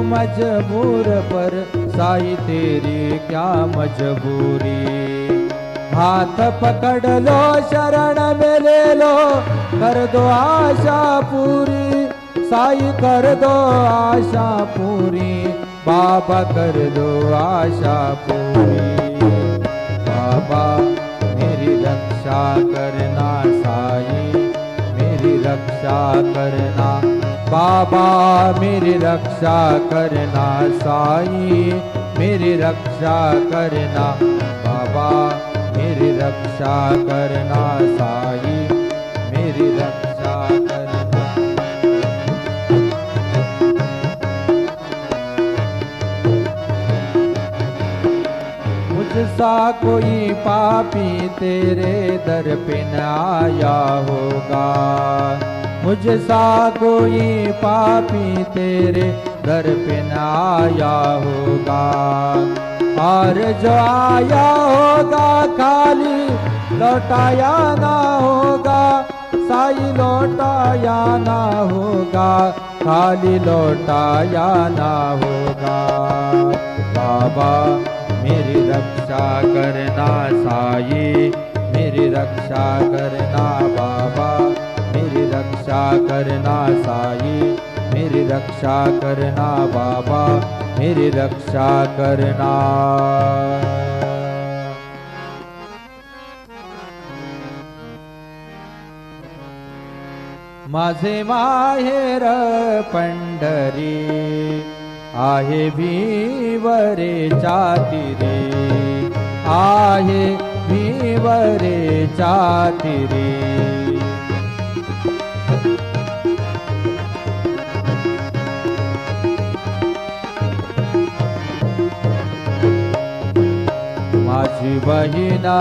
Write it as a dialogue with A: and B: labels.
A: मजबूर पर साई तेरी क्या मजबूरी। हाथ पकड़ लो शरण में ले लो, कर दो आशा पूरी, साई कर दो आशा पूरी, बाबा कर दो आशा पूरी। बाबा मेरी रक्षा करना साई, मेरी रक्षा करना बाबा, मेरी रक्षा करना साई, मेरी रक्षा करना बाबा, मेरी रक्षा करना साई, मेरी रक्षा करना। मुझसा कोई पापी तेरे दर पे न आया होगा, मुझसा कोई पापी तेरे दर पे न आया होगा। और जो आया होगा खाली लौटाया ना होगा, साई लौटाया ना होगा, खाली लौटाया ना होगा। बाबा मेरी रक्षा करना साई, मेरी रक्षा करना बाबा, मेरी रक्षा करना साई, मेरी रक्षा करना बाबा, मेरी रक्षा करना। माझे माहेर पंढरी आहे भिवरेच्या तीरी, आहे भिवरेच्या तीरी। माझी बहिणा